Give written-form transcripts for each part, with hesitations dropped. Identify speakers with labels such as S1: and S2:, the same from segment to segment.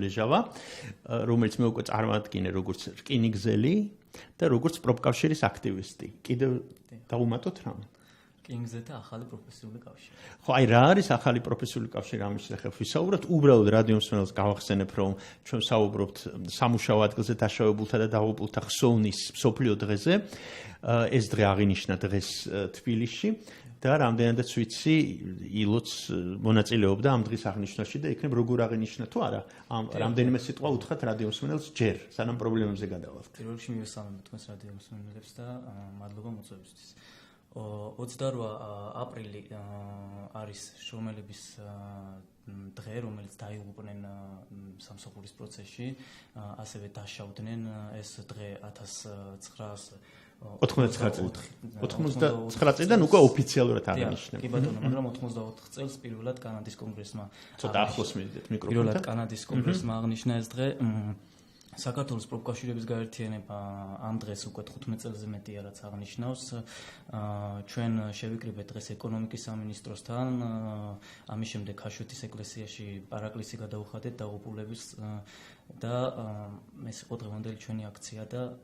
S1: ლეჟავა, რომელიც მე უკვე წარმოვადგინე როგორც რკინიგზელი და როგორც პროფკავშირის აქტივისტი. კიდევ დავუმატოთ რამე?
S2: რკინიგზელთა ახალი პროფესიული კავშირი.
S1: ხო, აი რა არის ახალი პროფესიული კავშირი, ამის შესახებ ვისაუბროთ. უბრალოდ რადიო მსმენელს გავახსენებ, რომ ჩვენ ვსაუბრობთ სამუშაო ადგილზე დაშავებულთა და დაღუპულთა ხსოვნის მსოფლიო დღეზე. ეს დღე აღინიშნა დღეს თბილისში. და რამდენადაც ვიცი, ილოც მონაწილეობდა ამ დღის აღნიშვნაში და იქნებ როგორ აღინიშნა თუ არა. რამდენიმე სიტყვა უთხრათ რადიო მსმენელს ჯერ, სანამ პრობლემებზე გადავალთ.
S2: პირველ რიგში მივესალმებ თქვენს რადიო მსმენელებს და მადლობა მოწვევისთვის. 28 აპრილი არის შრომელების დღე, რომელიც დაიღუპნენ სამსახურის პროცესში, ასევე დაშავდნენ. ეს დღე
S1: 1999 წლიდან უკვე ოფიციალურად აღნიშნეს.
S2: კი ბატონო, მაგრამ 84 წელს პირველად კანადის კონგრესმა
S1: ცოტა ახლოს მიდეთ მიკროფონთან.
S2: პირველად კანადის კონგრესმა აღნიშნა ეს დღე. საქართველოს პროფკავშირების გაერთიანება ამ დღეს უკვე 15 წელზე მეტია რაც აღნიშნავს. ჩვენ შევიკრიბეთ დღეს ეკონომიკის სამინისტროსთან, ამის შემდეგ ქაშვეთის ეკლესიაში პარაკლისი გადაუხადეთ დაღუპულების და ეს იყო დღევანდელი ჩვენი აქცია და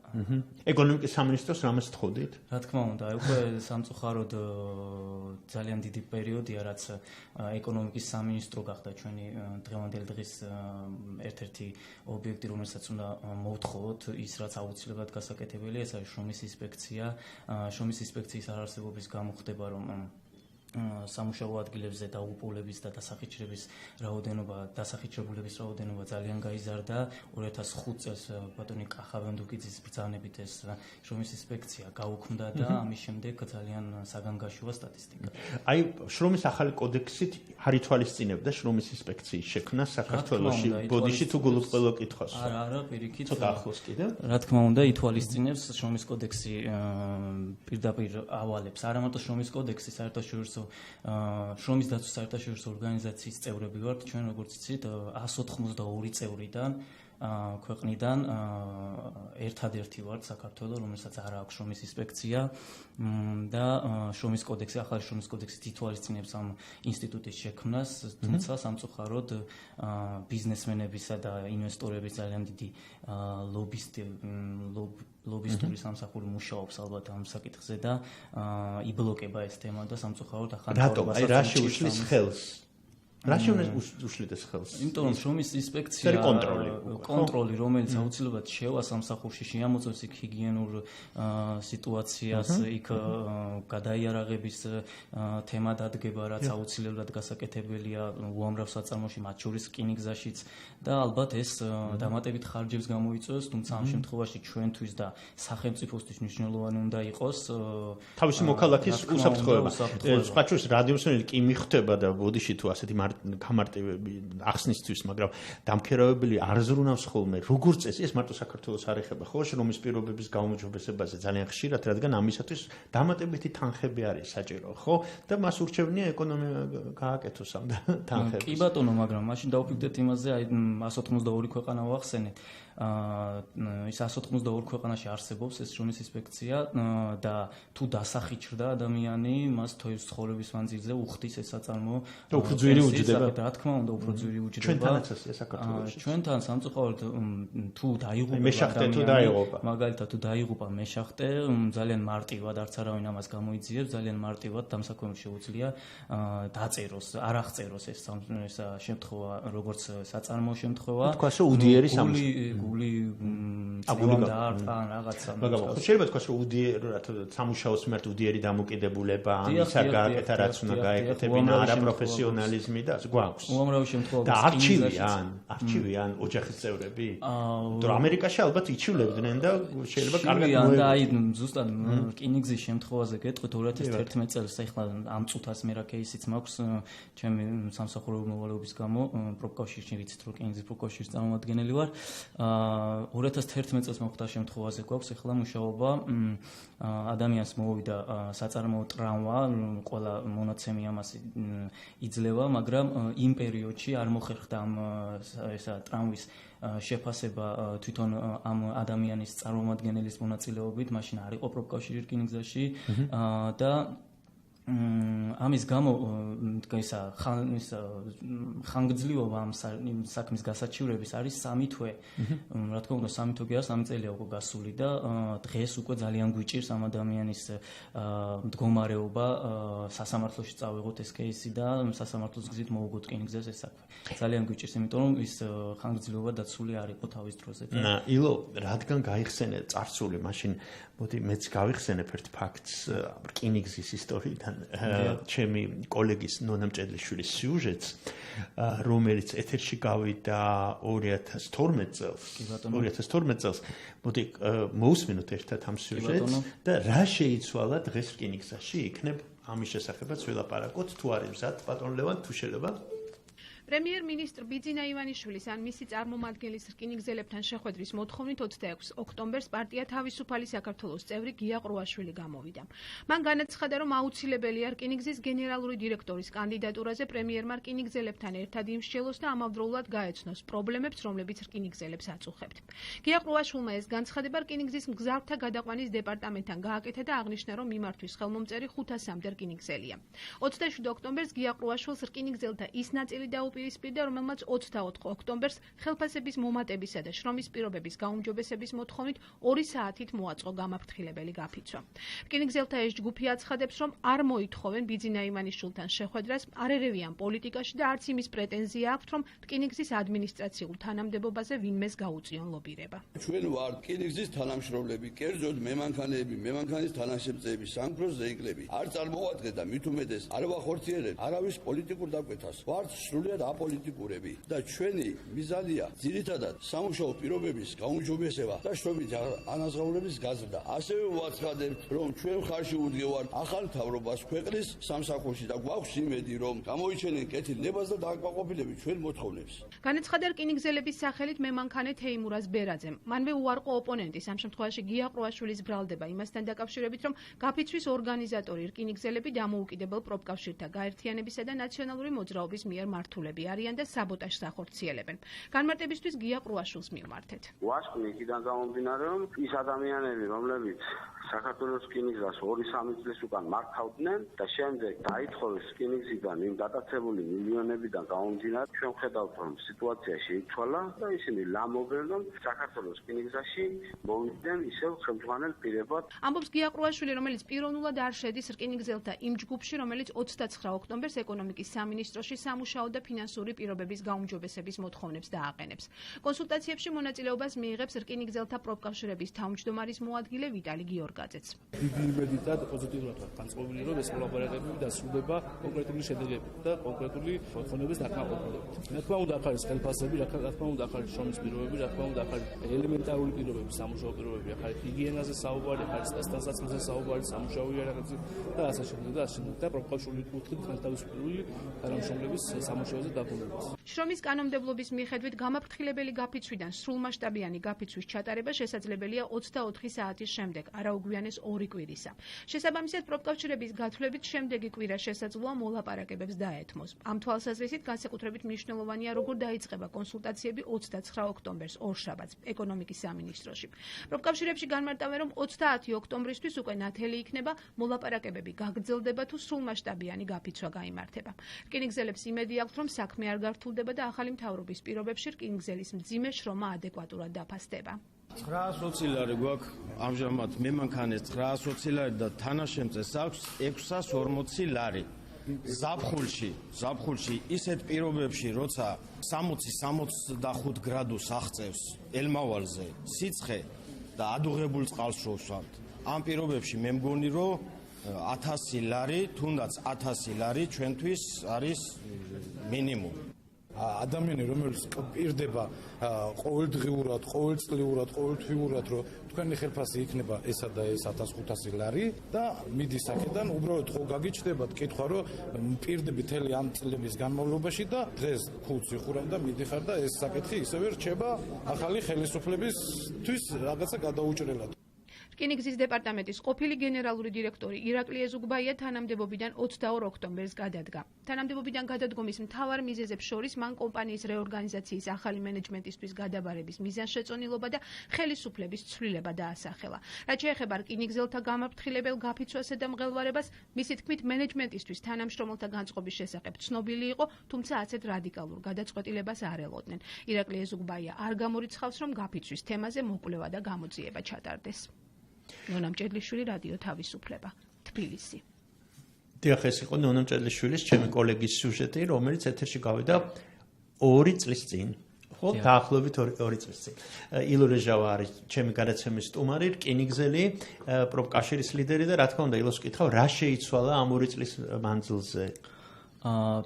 S1: ეკონომიკის სამინისტროს რამეს თხოვდით?
S2: რა თქმა უნდა, უკვე სამწუხაროდ ძალიან დიდი პერიოდია, რაც ეკონომიკის სამინისტრო გახდა ჩვენი დღევანდელი დღის ერთ-ერთი ობიექტი, რომელსაც უნდა მოვთხოვოთ, ის რაც აუცილებლად გასაკეთებელია, ეს არის შრომის ინსპექცია. შრომის ინსპექციის არარსებობის გამო ხდება, რომ სამუშაო ადგილებზე დაღუპულების და დასახიჩრებულების რაოდენობა ძალიან გაიზარდა. 2005 წელს ბატონი კახაბანდუკიძის ბრძანებით ეს შრომის ინსპექცია გაუქმდა და ამის შემდეგ ძალიან საგანგაშოა სტატისტიკა.
S1: აი, შრომის ახალი კოდექსით არ ითვალისწინებდა შრომის ინსპექციის შექმნა საქართველოში. ბოდიში თუ გულუწყელო კითხავს.
S2: არა, პირიქით.
S1: ცოტა ახლოს კიდევ.
S2: რა თქმა უნდა, ითვალისწინებს შრომის კოდექსი პირდაპირ ავალებს. არა მარტო შრომის კოდექსი, საერთაშორისო შრომის დაცვის საერთაშორისო ორგანიზაციის წევრები ვართ. ჩვენ როგორც იცით, 182 წევრიდან ქვეყნიდან ერთადერთი ვართ საქართველოს, რომელსაც არ აქვს შრომის ინსპექცია და შრომის კოდექსი, ახალი შრომის კოდექსი ითვალისწინებს ამ ინსტიტუტის შექმნას, თუმცა სამწუხაროდ ბიზნესმენებისა და ინვესტორების ძალიან დიდი ლობისტური სამსახური მუშაობს ალბათ ამ საკითხზე და იბლოკება ეს თემა და სამწუხაროდ ახალი
S1: რატომ? აი რა შეუშლის ხელს? რა შეუშლიდეს ხელს?
S2: იმიტომ რომ შრომის ინსპექცია კონტროლი, რომელიც აუცილებლად შევა სამსახურში, შეამოწმებს იქ ჰიგიენურ სიტუაციას, იქ გადაიარაღების თემა დადგება, რაც აუცილებლად გასაკეთებელია უამრავ საწარმოში, მათ შორის რკინიგზაშიც და ალბათ ეს დამატებით ხარჯებს გამოიწვევს, თუმცა ამ შემთხვევაში ჩვენთვის და სახელმწიფოსთვის მნიშვნელოვანი უნდა იყოს
S1: თავისი მოქალაქის უსაფრთხოება. სხვა შორის რადიო მსმენელი კი მიხვდება და ბოდიში თუ ასეთი გამარტივები ახსნისთვის, მაგრამ დამქერავებელი არ ზრუნავს ხოლმე. როგორც წესი, ეს მარტო საქართველოს არ ეხება, ხო, შრომის პირობების გაუმჯობესებაზე ძალიან ხშირად, რადგან ამისათვის დამატებითი თანხები არის საჭირო, ხო? და მას ურჩევნია ეკონომია გააკეთოს ამ თანხებს.
S2: კი ბატონო, მაგრამ მაშინ დავფიქრდეთ იმაზე, აი 182 ქვეყანა ვახსენეთ. ის 182 ქვეყანაში არსებობს ეს შრომის ინსპექცია და თუ დასახიჩრდა ადამიანი, მას თოის ცხოვრების მანძილზე უხდის ეს საწარმო.
S1: და უფრო ძვირი უჯდება.
S2: რა თქმა უნდა, უფრო ძვირი უჯდება.
S1: ჩვენთანაც ეს საქართველოში.
S2: ჩვენთან სამწუხაროდ თუ დაიღუპა
S1: მეშახტე თუ დაიღუპა.
S2: მაგალითად თუ დაიღუპა მეშახტე, ძალიან მარტივად არც არავინ ამას გამოიძიებს, ძალიან მარტივად დამსაქმებელს შეუძლია დაწეროს, არ აღწეროს ეს შემთხვევა, როგორც საწარმო შემთხვევა.
S1: თქვას რომ უდიერი სამუშაო
S2: გული დაარტყა რაღაცა.
S1: მაგრამ შეიძლება თქვას რომ სამუშაოს მიმართ უდიერი დამოკიდებულება, ამისა გააკეთა რაც უნდა გაეკეთებინა, არაპროფესიონალიზმი და გვაქვს.
S2: უამრავი შემთხვევაში
S1: და არჩივიან ოჯახის წევრები. თუ ამერიკაში ალბათ იჩივლებდნენ და შეიძლება კარგად
S2: და აი ზუსტად რკინიგზის შემთხვევაზე გეტყვით 2011 წელს ახლა ამ წუთას მე რა кейსიც მაქვს ჩემი სამსახურეობრივი მოვალეობის გამო პროფკავშირში ვიცით რომ რკინიგზის პროფკავშირის წარმომადგენელი ვარ. 2011 წელს მოხდა შემთხვევაზე გვაქვს ახლა მუშაობა ადამიანს მოვიდა საწარმოო ტრავმა, ყველა მონაცემი ამას იძლევა, მაგრამ იმ პერიოდში არ მოხერხდა ამ ესა ტრავმის შეფასება თვითონ ამ ადამიანის წარმომადგენელის მონაწილეობით, მაშინ არ იყო პროფკავშირი რკინიგზაში და ამის გამო ისა ხანგრძლივობა ამ საქმის გასაჩივრების არის 3 თვე. რა თქმა უნდა 3 თვე გას 3 წელია უკვე გასული და დღეს უკვე ძალიან გვიჭირს ამ ადამიანის მდგომარეობა სასამართლოში წავიღოთ ეს кейსი და სასამართლოს გზით მოვუგოთ რკინიგზას ეს საქმე. ძალიან გვიჭირს, იმიტომ რომ ის ხანგრძლივობა დაცული არ იყო თავის დროზე.
S1: ილო, რადგან გაიხსენე წარსული, მაშინ მოდი მეც გავიხსენებ ერთ ფაქტს რკინიგზის ისტორიიდან. ჩემი კოლეგის ნონა მჭედლიშვილის სიუჟეტს, რომელიც ეთერში გავიდა 2012 წელს. 2012 წელს. მოდი მოусმინოთ ერთად ამ სიუჟეტს და რა შეიცვალა დღეს რკინიგზაში, იქნებ ამის შესახებაც ვილაპარაკოთ, თუ არის მზად, ბატონ ლევან, თუ შეიძლება.
S3: პრემიერ-მინისტრ ბიძინა ივანიშვილის ან მისი წარმომადგენლის რკინიგზელებთან შეხვედრის მოთხოვნით 26 ოქტომბერს პარტია თავისუფალი საქართველოს წევრი გია ყრუაშვილი გამოვიდა. მან განაცხადა, რომ აუცილებელია რკინიგზის გენერალური დირექტორის კანდიდატურაზე პრემიერმა რკინიგზელებთან ერთად იმსჯელოს და ამავდროულად გაეცნოს პრობლემებს, რომლებიც რკინიგზელებს აწუხებთ. გია ყრუაშვილმა ეს განცხადება რკინიგზის მგზავრთა გადაყვანის დეპარტამენტთან გააკეთა და აღნიშნა, რომ მიმართვის ხელმომწერი 500-მდე რკინიგზელია. 27 ოქტომბერს გია ყრუაშვილს რკინიგზელთა ის ნაწილი დაუპირისპირდა, რომელმაც 24 ოქტომბერს ხელფასების მომატებისა და შრომის პირობების გაუმჯობესების მოთხოვნით 2 საათით მოაწყო გამაფრთხილებელი გაფიცვა. რკინიგზელთა ეს ჯგუფი აცხადებს, რომ არ მოითხოვენ ბიძინა ივანიშვილთან შეხვედრას, არ ერევიან პოლიტიკაში და არც იმის პრეტენზია აქვთ, რომ რკინიგზის ადმინისტრაციულ თანამდებობაზე ვინმეს გაუწიონ ლობირება.
S4: ჩვენ ვართ რკინიგზის თანამშრომლები, კერძოდ მემანქანეები, მემანქანის თანაშემწეები, სამგროს ზეიკლები. არ წარმოვადგენთ და მით უმეტეს არ ვახორციელებთ არავის პოლიტიკურ დაკვეთას. ვართ სრულიად აპოლიტიკურები და ჩვენი მიზანია ძირითადად სამუშაო პირობების გაუმჯობესება და შრომით ანაზღაურების გაზრდა. ასევე ვაცხადებთ, რომ ჩვენ ხარში უდგევართ ახალ მთავრობას ქვეყნის სამსახურში და გვაქვს იმედი, რომ გამოიჩენენ კეთილნებას და დააკმაყოფილებით ჩვენ მოთხოვნებს.
S3: განაცხადა რკინიგზელების სახელით მემანქანე თეიმურაზ ბერაძემ. მანვე უარყო ოპონენტის, ამ შემთხვევაში გია ყრუაშვილის ბრალდება იმასთან დაკავშირებით, რომ გაფიცვის ორგანიზატორი რკინიგზელები დამოუკიდებელ პროფკავშირთა გაერთიანებისა და ნაციონალური მოძრაობის მიერ მართულები არიან და საბოტაჟს ახორციელებენ. განმარტებისთვის გია ყრუაშვილს მივმართეთ.
S5: ვასკვნი იქიდან გამომდინარე, რომ ის ადამიანები, რომლებიც საქართველოს რკინიგზას 2-3 წლის უკან მართავდნენ და შემდეგ დაითხოვეს რკინიგზიდან იმ დატაცებული მილიონებიდან გამომდინარე, ჩვენ ვხედავთ, რომ სიტუაცია შეიცვალა და ისინი ლამობენ, რომ საქართველოს რკინიგზაში მოვიდნენ ისევ ხელმძღვანელ პირებად.
S3: ამბობს გია ყრუაშვილი, რომელიც პიროვნულად არ შედის რკინიგზელთა იმ ჯგუფში, რომელიც 29 ოქტომბერს ეკონომიკის სამინისტროში სამუშაო და ფინანსური პირობების გაუმჯობესების მოთხოვნებს დააყენებს. კონსულტაციებში მონაწილეობას მიიღებს რკინიგზელთა პროფკავშირების თავმჯდომარის მოადგილე ვიტალი გიორგაძეც.
S6: დიდი იმედით და პოზიტიურად ვართ განწყობილი, რომ ეს მოლაპარაკებები დასრულდება კონკრეტული შედეგებით და კონკრეტული მოთხოვნების დაკმაყოფილებით. რა თქმა უნდა, ახალი ხელფასები, რა თქმა უნდა, ახალი შრომის პირობები, რა თქმა უნდა, ახალი ელემენტარული პირობები, სამუშაო პირობები, ახალი ჰიგიენაზე საუბარი, ახალი სტანდარტებზე საუბარი, სამუშაო იარაღებზე და ასე შემდეგ და ასე შემდეგ და პროფკავშირული კუთხით განთავისუფლებული თანამშრომლების სამუშაოზე დაბრუნებას.
S3: შრომის კანონმდებლობის მიხედვით გამაფრთხილებელი გაფიცვიდან სრულმასშტაბიანი გაფიცვის ჩატარება შესაძლებელია 24 საათის შემდეგ, არა უგვიანეს 2 კვირისა. შესაბამისად, პროფკავშირების გათვლებით შემდეგი კვირა შესაძლოა მოლაპარაკებებს დაეთმოს. ამ თვალსაზრისით განსაკუთრებით მნიშვნელოვანია, როგორ დაიწყება კონსულტაციები 29 ოქტომბერს ორშაბათს ეკონომიკის სამინისტროში. პროფკავშირებში განმარტავენ, რომ 30 ოქტომბრისთვის უკვე ნათელი იქნება, მოლაპარაკებები გაგრძელდება თუ სრულმასშტაბიანი გაფიცვა გაიმართება. რკინიგზელებს იმედი აქვთ, რომ საქმე არ გართულდება და ახალი მთავრობის პირობებში რკინიგზელის მძიმე შრომა ადეკვატურად დაფასდება.
S7: 920 ლარი გვაქვს ამჟამად მემანქანეს 920 ლარი და თანაშემწეს აქვს 640 ლარი. ზაფხულში ისეთ პირობებში, როცა 60-65 გრადუს აღწევს ელმავალზე სიცხე და ადუღებულ წყალს შოვსვამთ. ამ პირობებში მე მგონი, რომ 1000 ლარი, თუნდაც 1000 ლარი ჩვენთვის არის მინიმუმი.
S8: ადამიანი, რომელიც პირდება ყოველდღიურად, ყოველწლიურად, ყოველთვიურად, რომ თქვენი ხელფასი იქნება ესა და ეს 1500 ლარი და მიდის აქედან, უბრალოდ ხო გაგიჩნდებათ კითხვა, რომ პირდები მთელი ამ წლების განმავლობაში და დღეს ქუდს იხურავ და მიდიხარ და ეს საკითხი ისევე რჩება ახალი ხელისუფლებისთვის რაღაცა გადაუჭრელად.
S3: რკინიგზის დეპარტამენტის ყოფილი გენერალური დირექტორი ირაკლი ეზუგბაია თანამდებობიდან 22 ოქტომბერს გადადგა. თანამდებობიდან გადადგომის მთავარ მიზეზებს შორის მან კომპანიის რეორგანიზაციის ახალი მენეჯმენტისთვის გადაბარების მიზანშეწონილობა და ხელისუფლების ცვლილება დაასახელა. რაც შეეხება რკინიგზელთა გამაფრთხილებელ გაფიცვასა და მღელვარებას, მისი თქმით მენეჯმენტისთვის თანამშრომელთა განწყობის შესახებ ცნობილი იყო, თუმცა ასეთ რადიკალურ გადაწყვეტილებას არ ელოდნენ. ირაკლი ეზუგბაია არ გამორიცხავს, რომ გაფიცვის თემაზე მოკვლევა და გამოძიება ჩატარდეს. ნონა მჭედლიშვილი, რადიო თავისუფლება, თბილისი.
S1: დიახ, ეს იყო ნონა მჭედლიშვილის ჩემი კოლეგის სიუჟეტი, რომელიც ეთერში გავიდა 2 წლის წინ. ხო, დაახლოებით 2 წლის წინ. ილო რეჟავა არის ჩემი გადაცემის სტუმარი, რკინიგზელი, პროფკავშირის ლიდერი და რა თქმა უნდა, ილოს ვკითხავ, რა შეიცვალა ამ 2 წლის მანძილზე?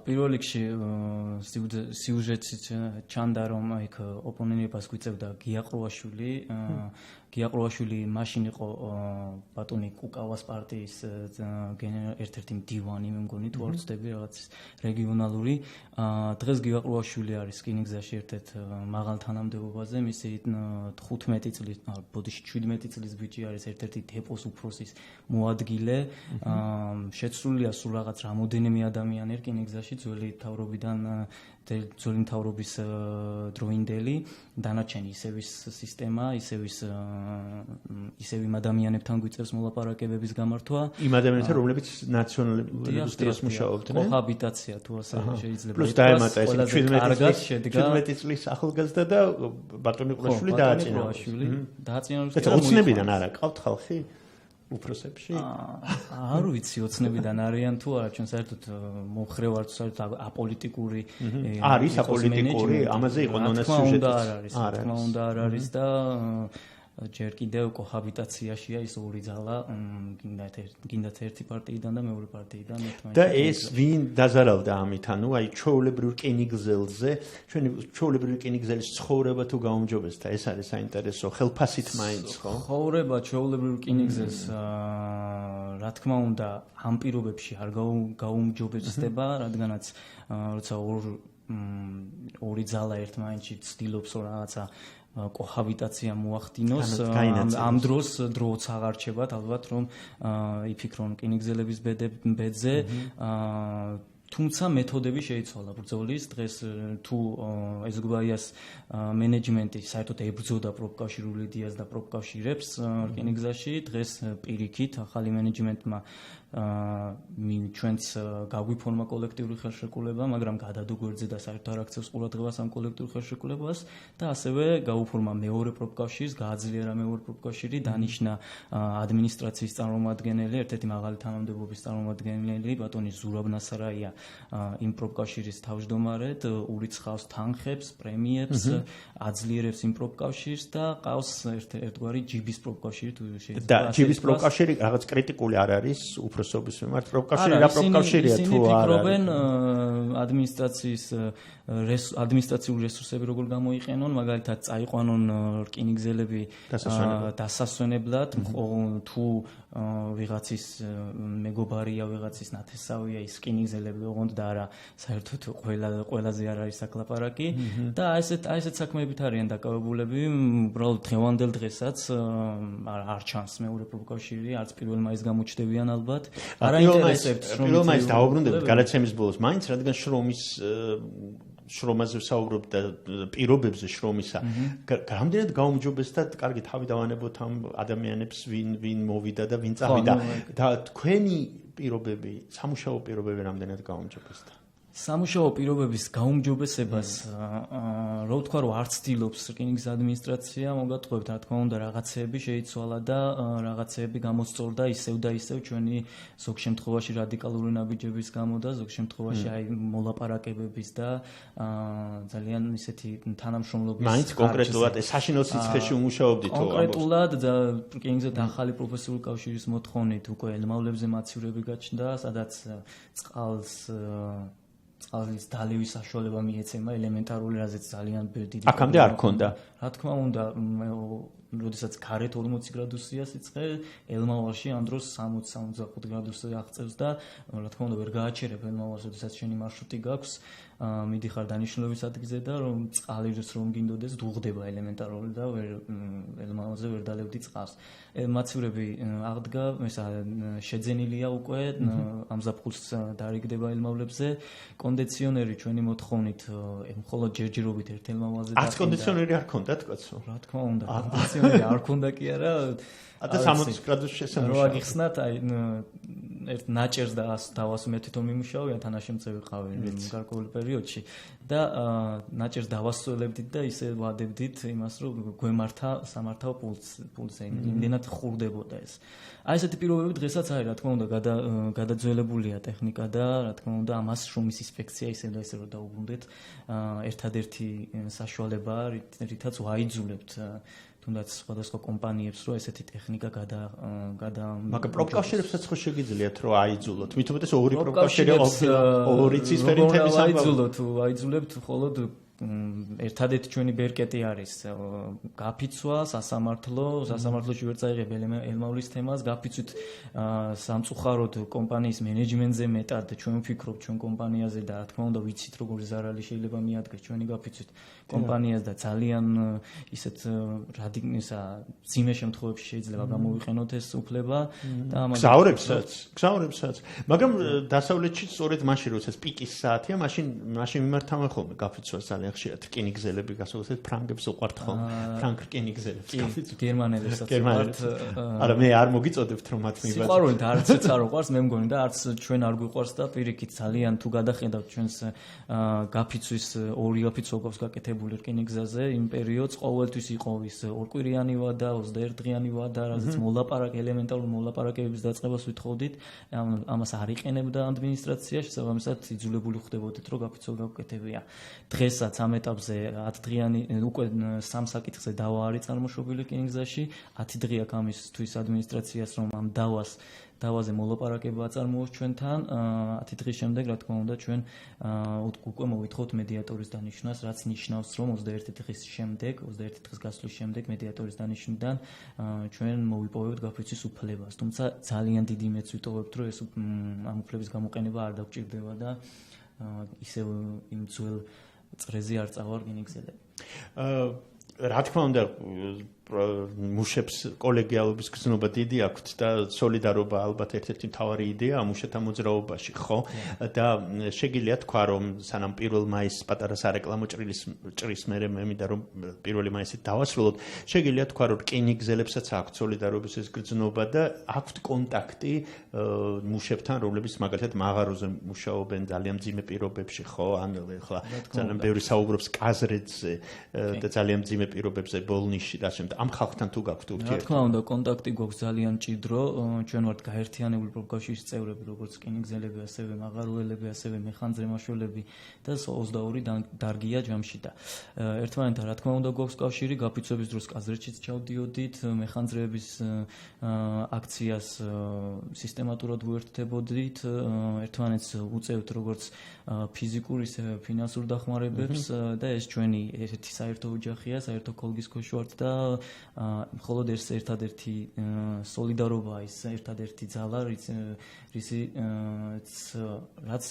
S2: პირველ რიგში სიუჟეტიც ჩანდა, რომ იქ ოპონენტებს გვიწევდა გია ყრუაშვილი მაშინ იყო ბატონი კუკავას პარტიის ერთ-ერთი მდივანი, მე მგონი თუ არ ვცდები, რაღაც რეგიონალური. დღეს გია ყრუაშვილი არის რკინიგზაში ერთ-ერთ მაღალ თანამდებობაზე, მისი 15 წლის, ბოდიში 17 წლის ბიჭი არის ერთ-ერთი დეპოს უფროსის მოადგილე. შეცვლილია სულ რაღაც რამოდენიმე ადამიანი რკინიგზაში ძველი მთავრობის დროინდელი, დანარჩენი ისევის სისტემა, ისევ იმ ადამიანებთან გვიწევს მოლაპარაკებების გამართვა.
S1: იმ ადამიანებთან, რომლებიც ნაციონალების დროს მუშაობდნენ.
S2: კოჰაბიტაცია თუ ასე შეიძლება.
S1: პლუს დაემატა ეს 17 წლის ახალგაზრდა და ბატონი ყრუაშვილი დააწინა. და ოცნებიდან არა ყავთ ხალხი? უფროსებში?
S2: არ ვიცი, ოცნებიდან არიან თუ არა, ჩვენ საერთოდ მომხრე ვართ, საერთოდ აპოლიტიკური
S1: არის აპოლიტიკური, ამაზე იყო ნონას სიუჟეტი.
S2: რა თქმა უნდა არ არის და ჯერ კიდევ კოჰაბიტაციაშია ის ორი ძალა, გინდათ ერთი პარტიიდან და მეორე პარტიიდან ერთმანეთს.
S1: და ეს ვინ დაზარავდა ამით, ანუ აი ჩვეულებრივ რკინიგზელზე, ჩვენი ჩვეულებრივ რკინიგზელის ცხოვრება თუ გაუმჯობესდა, ეს არის საინტერესო, ხელფასით მაინც, ხო?
S2: ცხოვრება ჩვეულებრივ რკინიგზელს რა თქმა უნდა ამ პირობებში არ გაუმჯობესდება, რადგანაც როცა ორი ძალა ერთმანეთში ცდილობს რაღაცა კოჰაბიტაცია მოახდინოს, ამ დროს დროც აღარ რჩებათ, ალბათ რომ იფიქრონ რკინიგზელების ბედზე, თუმცა მეთოდები შეიცვალა ბრძოლის. დღეს თუ ეზუგბაიას მენეჯმენტი საერთოდ ებრძოდა პროფკავშირულ იდეას და პროფკავშირებს რკინიგზაში, დღეს პირიქით ახალი მენეჯმენტმა ჩვენც გაგვიფორმა კოლექტიური ხელშეკრულება, მაგრამ გადადო გვერდზე და საერთოდ არ აქცევს ყურადღებას ამ კოლექტიურ ხელშეკრულებას და ასევე გაუფორმა მეორე პროფკავშირს, გააძლიერა მეორე პროფკავშირი, დანიშნა ადმინისტრაციის წარმომადგენელი, ერთ-ერთი მაღალი თანამდებობის წარმომადგენელი, ბატონი ზურაბ ნასარაია იმ პროფკავშირის თავმჯდომარედ, ურიცხავს თანხებს, პრემიებს, აძლიერებს იმ პროფკავშირს და ყავს ერთგვარი ჯიბის პროფკავშირი თუ შეიძლება.
S1: და ჯიბის პროფკავშირი რაღაც კრიტიკული არ არის უფროსობის მიმართ, პროფკავშირი რა პროფკავშირია თუ არა.
S2: ფიქრობენ ადმინისტრაციული რესურსები როგორ გამოიყენონ, მაგალითად წაიყვანონ რკინიგზელები დასასვენებლად, თუ ვიღაცის მეგობარია, ვიღაცის ნათესავია ის რკინიგზელები, ოღონდ და არა საერთოდ ყველაზე არ არის საკლაპარაკი და ესეთ საქმეებით არიან დაკავებულები. უბრალოდ დღევანდელ დღესაც არ ჩანს მეორე პროფკავშირი, არც პირველ მაისს გამოჩნდებიან ალბათ. არ აინტერესებთ
S1: პირველ მაისს დაუბრუნდებით გადაცემის ბოლოს, მაინც რადგან შრომაზე ვსაუბრობ და პირობებზე შრომისა, რამდენად გაუმჯობესდა, კარგი თავი დავანებოთ ამ ადამიანებს, ვინ მოვიდა და ვინ წავიდა და თქვენი პირობები, სამუშაო პირობები რამდენად გაუმჯობესდა?
S2: სამუშაო პირობების გაუმჯობესებას რა ვთქვა, რომ არ ცდილობს რკინიგზის ადმინისტრაცია, მოგატყუებთ, რა თქმა უნდა, რაღაცეები შეიცვალა და რაღაცეები გამოსწორდა ისევ და ისევ ჩვენი ზოგ შემთხვევაში რადიკალური ნაბიჯების გამო და ზოგ შემთხვევაში აი მოლაპარაკებების და ძალიან ისეთი თანამშრომლობის.
S1: მაინც კონკრეტულად ეს საშინელ სიცხეში უმუშაობდით თუ
S2: კონკრეტულად რკინიგზის ახალი პროფესიული კავშირის მოთხოვნით უკვე ელმავლებზე მაცივრები გაჩნდა, სადაც წყლის დალევის საშუალება მიეცემა ელემენტარული, რაზეც ძალიან დიდი.
S1: აქამდე არ ქონდა.
S2: რა თქმა უნდა, როდესაც გარეთ 40 გრადუსია სიცხე, ელმავალში ამ დროს 60-65 გრადუსი აღწევს და რა თქმა უნდა ვერ გააჩერებ ელმავალს, როდესაც შენი მარშრუტი გაქვს, მიდიხარ დანიშნულების ადგილზე და რომ წყალირს რომ გინდოდეს, დუღდება ელემენტარული და ვერ ელმავალზე ვერ დალებდი წყალს. მაცივრები აღდგა, ესა შეძენილია უკვე ამზაფხულს დარიგდება ელმავლებზე. კონდიციონერი ჩვენი მოთხოვნით მხოლოდ ჯერჯერობით ერთ ელმავალზე და
S1: 10 კონდიციონერი არ ქონდათ კაცო.
S2: რა თქმა უნდა, კონდიციონერი არ ქონდა კი არა.
S1: და 60 გრადუსში შესამუშავებელი.
S2: რო აგიხსნათ, აი ერთ ნაჭერს და 100 მე თვითონ მიმუშავე, თანაშემწევი ყავი გარკვეულ პერიოდში და ნაჭერს დავასწოლებდით და ისე ვადებდით იმას, რომ გვემართა სამართავ პულსზე, იმდენად ხურდებოდა ეს. აი ესეთი პირობები დღესაც არის, რა თქმა უნდა, გადაძველებულია ტექნიკა და რა თქმა უნდა, ამას შრომის ინსპექცია ისე და ისე რომ დაუბრუნდეთ, ერთადერთი საშუალება, რითაც ვაიძულებთ თუნდაც სხვადასხვა კომპანიებს, რომ ესეთი ტექნიკა
S1: მაგრამ პროფკავშირებსაც ხო შეგიძლიათ რომ აიძულოთ. მით უმეტეს ორი პროფკავშირი ყოფილა, ორი ცისფერი თემის
S2: აიძულებთ, მხოლოდ ერთადერთი ჩვენი ბერკეტი არის გაფიცვა, სასამართლოში ვერ წაიღებ ელმავლის თემას, გაფიცვით სამწუხაროდ კომპანიის მენეჯმენტზე მეტად ჩვენ ვფიქრობთ ჩვენ კომპანიაზე და რა თქმა უნდა ვიცით როგორი ზარალი შეიძლება მიადგეს ჩვენი გაფიცვით კომპანიას და ძალიან ისეთ ძიმე შემთხვევებში შეიძლება გამოვიყენოთ ეს უფლება და
S1: გზავრებსაც. მაგრამ დასავლეთში სწორედ მაშინ როდესაც პიკის საათია, მაშინ მიმართავენ ხოლმე გაფიცვას ძალიან ხშირად რკინიგზელები გასულეთ ფრანგებს უყვართ ხოლმე ფრანგ რკინიგზელებს
S2: გერმანელებსაც
S1: უყვართ. არა მე არ მოგიწოდებთ რომ მათ მიბაძოთ.
S2: სიყვარულით არცეც არ უყვარს მე მგონი და არც ჩვენ არ გვიყვარს და პირიქით ძალიან თუ გადახედავთ ჩვენს გაფიცვის ორი გაფიცვა გვაქვს გაკეთებული რკინიგზაზე იმ პერიოდს ყოველთვის იყო ის ორკვირიანი ვადა 21 დღიანი ვადა რაზეც ელემენტარული მოლაპარაკებების დაწყებას ვითხოვდით ამას არ იყენებდა ადმინისტრაცია შესაბამისად იძულებული ხდებოდით რომ გაფიცვა გავკეთებია. დღესაც ამ ეტაპზე 10 დღიანი უკვე სამ საკითხზე დავა არის წარმოშობილი რკინიგზაში 10 დღე აქვს ამისთვის ადმინისტრაციას რომ ამ დავაზე მოლაპარაკება აწარმოოს ჩვენთან 10 დღის შემდეგ რა თქმა უნდა ჩვენ უკვე მოვითხოვთ მედიატორის დანიშვნას რაც ნიშნავს რომ 21 დღის გასვლის შემდეგ მედიატორის დანიშვნიდან ჩვენ მოვიპოვებთ გაფიცვის უფლებას თუმცა ძალიან დიდი მეც ვიტოვებთ რომ ეს ამ უფლების გამოყენება არ დაგვჭირდება და ისევ იმ ძველ წრეზე არ წავალ რკინიგზელები.
S1: რა თქმა უნდა მუშებს კოლეგიალობის გზნობა დიდი აქვთ და სოლიდარობა ალბათ ერთ-ერთი მთავარი იდეა მუშათა მოძრაობაში, ხო? და შეგიძლია თქვა რომ სანამ 1 მაისს პატარა სარეკლამო ჭრის მერე მე მინდა რომ 1 მაისით დავასრულოთ, შეგიძლია თქვა რომ რკინიგზელებსაც აქვთ სოლიდარობის ეს გზნობა და აქვთ კონტაქტი მუშებთან, რომლებიც მაგალითად მაღაროზე მუშაობენ ძალიან მძიმე პირობებში, ხო? ან ეხლა ძალიან ბევრი საუბრობს კაზრეთზე და ძალიან მძიმე პირობებზე ბოლნიშში და შემდეგ ამ ხალხთან თუ გაქვთ ურთიერთობა?
S2: რა თქმა უნდა, კონტაქტი გვაქვს ძალიან მჭიდრო. ჩვენ ვართ გაერთიანებული პროფკავშირის წევრები, როგორც რკინიგზელები, ასევე მაღაროელები, ასევე მეხანძრემაშველები და 22 დარგია ჯამში და ერთმანეთთან რა თქმა უნდა გვაქვს კავშირი, გაფიცვების დროს კაზრეთშიც ჩავდიოდით, მეხანძრეების აქციას სისტემატურად ვუერთდებოდით, ერთმანეთს უწევთ როგორც ფიზიკურ ისე ფინანსურ დახმარებებს და ეს ჩვენი ერთი საერთო ოჯახია, საერთო კოლგის ქვეშ ვართ და მხოლოდ ეს ერთადერთი სოლიდარობა ის ერთადერთი ძალა რაც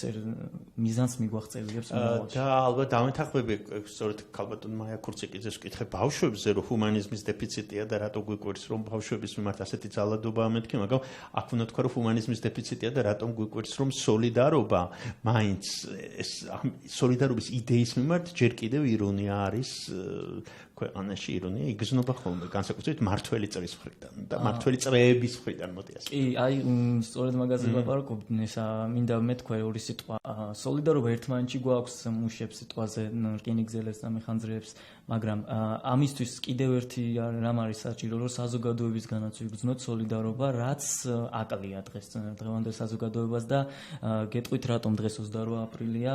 S2: მიზანს მიგვაღწევიებს
S1: და ალბათ დამეთახმები სწორედ ქალბატონ მაია ქურციკიძეს ვკითხე ბავშვებზე რომ ჰუმანიზმის დეფიციტია და რატო გვიკვირს რომ ბავშვების მიმართ ასეთი ძალადობაა მეთქი მაგრამ აქ უნდა თქვა რომ ჰუმანიზმის დეფიციტია და რატომ გვიკვირს რომ სოლიდარობა მაინც ეს სოლიდარობის იდეის მიმართ ჯერ კიდევ ირონია არის ქვეყანაში ირონია იგრძნობა ხოლმე განსაკუთრებით მართველი წრის მხრიდან და მართველი წრეების მხრიდან მოდი ასე.
S2: კი, აი სწორედ მაგაზე ვაპარაკობ, ესა მინდა მეთქვა ორი სიტყვა. სოლიდარობა ერთმანეთში გვაქვს მუშებს სიტყვაზე რკინიგზელებს და მეხანძრეებს, მაგრამ ამისთვის კიდევ ერთი რამ არის საჭირო, რომ საზოგადოებისგანაც ვიგრძნოთ სოლიდარობა, რაც აკლია დღევანდელ საზოგადოებას და გეტყვით რატომ დღეს 28 აპრილია,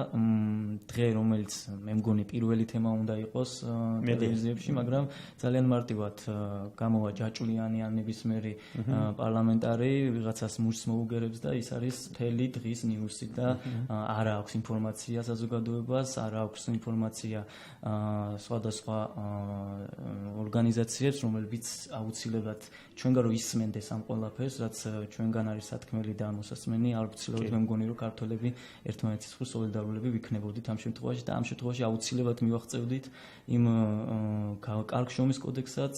S2: დღე რომელიც მე მგონი პირველი თემა უნდა იყოს ტელევიზიებში, მაგრამ ძალიან მარტივად აუცილებლად გამოვა ჯაჭვიანი ან ნებისმიერი პარლამენტარი ვიღაცას მუშს მოუგერებს და ის არის მთელი დღის ნიუსი და არ აქვს ინფორმაცია საზოგადოებას, არ აქვს ინფორმაცია სხვადასხვა ორგანიზაციებს, რომლებიც აუცილებლად ჩვენგან რომ ისმენდეს ამ ყველაფერს, რაც ჩვენგან არის სათქმელი და მოსასმენი, აუცილებლად მე მგონი რომ ქართველები ერთმანეთის მხრივ სოლიდარულები ვიქნებოდით ამ შემთხვევაში და ამ შემთხვევაში აუცილებლად მივახწევდით იმ კარგ შრომის კოდექსსაც,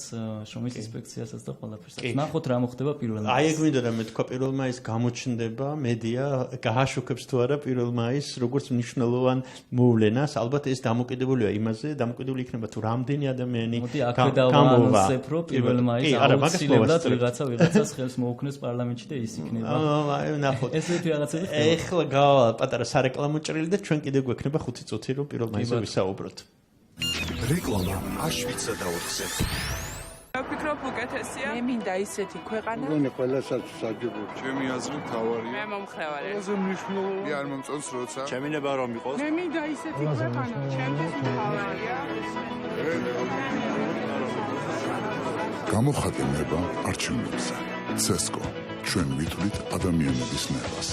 S2: შრომის ინსპექციასაც და ყველაფერსაც. ნახოთ რა მოხდება პირველ მაისს.
S1: აი ეგ მინდოდა და მე თქვა პირველ მაისს გამოჩნდება მედია გააშუქებს თუ არა პირველ მაისს როგორც მნიშვნელოვან მოვლენას. ალბათ ეს დამოკიდებულია იმაზე, დამოკიდებული იქნება თუ რამდენი ადამიანი
S2: გამოვა. პირველ მაისს აუცილებლად ვიღაცას ხელს მოუქნეს პარლამენტში და ის იქნება.
S1: ნახოთ.
S2: ესეთი რაღაცა.
S1: ეხლა გავა პატარა სარეკლამო ჭრილი და ჩვენ კიდე გვექნება 5 წუთი რომ პირველ მაისზე ვისაუბროთ.
S9: რეკლამა აშვიცა და 4-ზე.
S10: ვფიქრობ უკეთესია.
S11: მე მინდა ისეთი ქვეყანა.
S12: მგონი ყველასაც საჯობო.
S10: ჩემი აზრით თავარია. მე მომხრევარია.
S12: ყველაზე მნიშვნელოვანი
S10: არ მომწონს როცა.
S9: ჩემი ნება რომ იყოს.
S11: მე მინდა ისეთი ქვეყანა. ჩემთვის თავარია.
S13: გამოხატება არჩევნებზე. CESCO ჩვენ ვითვლით ადამიანების ნებას.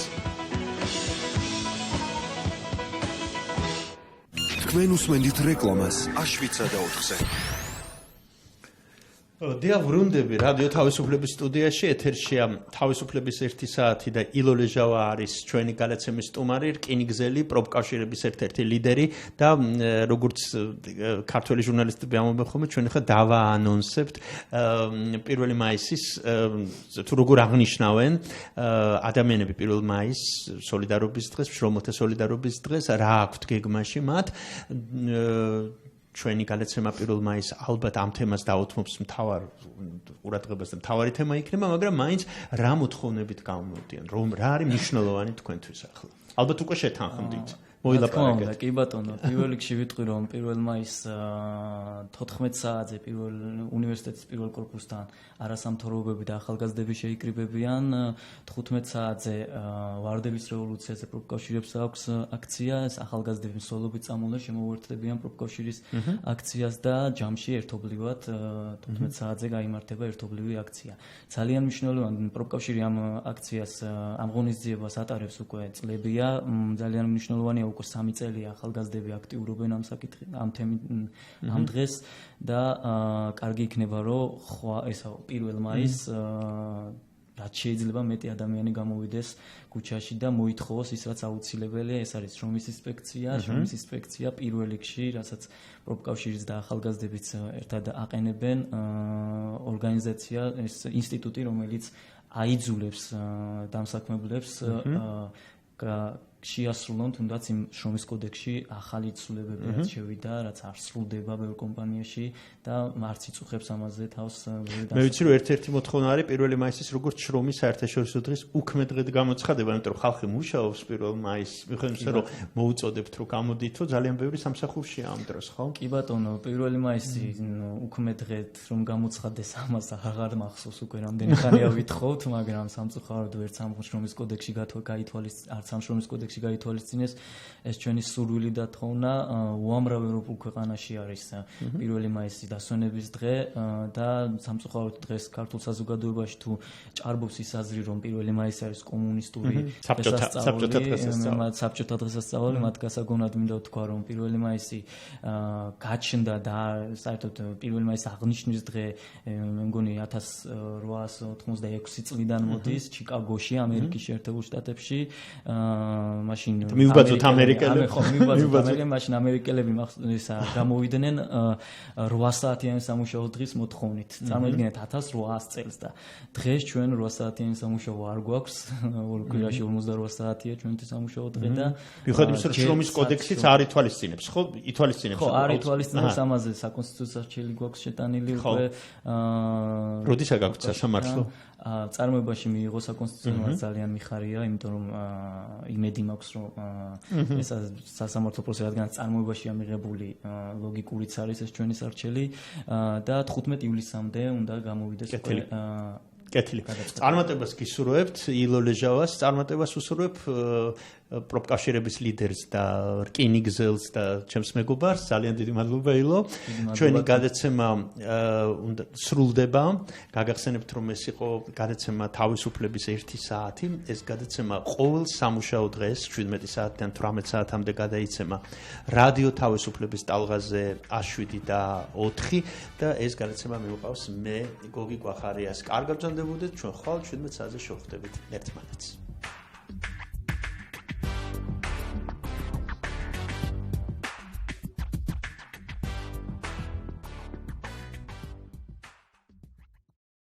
S9: თქვენ უსმენთ რეკლამას აშვიცა და 4-ზე.
S1: დიავრუნდები რადიო თავისუფლების სტუდიაში ეთერშია თავისუფლების 1 საათი და ილო ლეჟავა არის ჩვენი გადაცემის სტუმარი, რკინიგზელი პროფკავშირების ერთ-ერთი ლიდერი და როგორც ქართველი ჟურნალისტები ამბობენ ხოლმე ჩვენ ხა დავაანონსებთ 1 მაისის თუ როგორ აღნიშნავენ ადამიანები 1 მაისს სოლიდარობის დღეს, შრომელთა სოლიდარობის დღეს, რა აქვთ გეგმაში მათ ჩვენი გადაცემა 1 მაისს ალბათ ამ თემას დაუთმობს მთავარ ყურადღებას და მთავარი თემა იქნება, მაგრამ მაინც რა მოთხოვნებით გამოდიან, რომ რა არის მნიშვნელოვანი თქვენთვის ახლა. ალბათ უკვე შეთანხმდით.
S2: მოილაპარაკეთ. კი ბატონო, პირველ რიგში ვიტყვი რომ 1 მაისს 14 საათზე უნივერსიტეტის პირველ კორპუსთან არასამთავრობოები და ახალგაზრდები შეიკრიბებიან, 15 საათზე ვარდების რევოლუციაზე პროფკავშირებს აქვს აქცია, ეს ახალგაზრდები მსვლელობით წამოვლენ შემოუერთდებიან პროფკავშირის აქციას და ჯამში ერთობლივად 15 საათზე გაიმართება ერთობლივი აქცია. ძალიან მნიშვნელოვანი პროფკავშირი ამ აქციას ამ ღონისძიებას ატარებს უკვე წლებია, ძალიან მნიშვნელოვანია უკვე 3 წელია ახალგაზრდები აქტიურობენ ამ დღეს და კარგი იქნება რომ ესა 1 მაისს რაც შეიძლება მეტი ადამიანი გამოვიდეს ქუჩაში და მოითხოვოს ის რაც აუცილებელია, ეს არის შრომის ინსპექცია პირველ რიგში, რასაც პროფკავშირიც და ახალგაზრდებიც ერთად აყენებენ ორგანიზაცია, ეს ინსტიტუტი, რომელიც აიძულებს დამსაქმებლებს შეასრულონ თუნდაც იმ შრომის კოდექსში ახალი ცვლილებები რაც შევიდა, რაც არ სრულდება ბევრ კომპანიაში და არც იწუხებს ამაზე თავს.
S1: მე ვიცი რომ ერთ-ერთი მოთხოვნა არის 1 მაისის როგორც შრომის საერთაშორისო დღის უქმე დღედ გამოცხადება, იმიტომ რომ ხალხი მუშაობს 1 მაისს, მიხედვით იმისა რომ მოუწოდებთ რომ გამოდითო, ძალიან ბევრი სამსახურშია ამ დროს, ხო?
S2: კი ბატონო, 1 მაისი უქმე დღედ რომ გამოცხადდეს ამას აღარ მახსოვს უკვე რამდენი ხანია ვითხოვთ, მაგრამ სამწუხაროდ ვერც ამ შრომის კოდექსში არც ამ შრომის კოდექსში გაითვალისწინეს, ეს ჩვენი სურვილი და თხოვნა უამრავ ევროპულ ქვეყანაში არის 1 მაისი დასვენების დღე და სამწუხაროდ დღეს ქართულ საზოგადოებაში თუ ჭარბობს ის აზრი რომ 1 მაისი არის კომუნისტური საბჭოთა დღესასწაული, მათ გასაგონად მინდა ვთქვა რომ 1 მაისი გაჩნდა და საერთოდ 1 მაისის აღნიშვნის დღე მე მგონი 1886 წლიდან მოდის ჩიკაგოში, ამერიკის შეერთებულ შტატებში. მაშინ
S1: მივბაძოთ ამერიკელები.
S2: ხო, მივბაძოთ ამერიკელები, მაშინ ამერიკელები გამოვიდნენ 8 საათიანი სამუშაო დღის მოთხოვნით. წარმოიდგინეთ 1800 წელს და დღეს ჩვენ 8 საათიანი სამუშაო არ გვაქვს, ორ კვირაში 48 საათია ჩვენთვის სამუშაო დღე და
S1: მიუხედავად იმისა, რომ შრომის კოდექსიც არ ითვალისწინებს, ხო? ითვალისწინებს.
S2: ხო, არ ითვალისწინებს ამაზე საკონსტიტუციო არჩეული გვაქვს შეტანილი უკვე.
S1: როდისა გაქვთ სასამართლო?
S2: წარმოებაში მიიღო საკონსტიტუციო ძალიან მიხარია, იმიტომ რომ იმედი მაქვს რომ ეს სასამართლო პროცესი რადგანაც წარმოებაშია მიღებული ლოგიკურიც არის ეს ჩვენი სარჩელი და 15 ივლისამდე უნდა გამოვიდეს უკვე
S1: კეთილი. წარმატებას გისურვებთ ილო ლეჟავას, წარმატებას უსურვებ პროფკავშირების ლიდერს და რკინიგზელს და ჩემს მეგობარს ძალიან დიდი მადლობა ილო ჩვენი გადაცემა უნდა სრულდება გაგახსენებთ რომ ეს იყო გადაცემა თავისუფლების 1 საათი ეს გადაცემა ყოველ სამუშაო დღეს 17 საათიდან 18 საათამდე გადაიცემა რადიო თავისუფლების ტალღაზე 7 და 4 და ეს გადაცემა მიუყავს მე გოგი გვახარიას კარგად ბრძანდებოდეთ ჩვენ ხვალ 17 საათზე შევხვდებით ერთმანეთს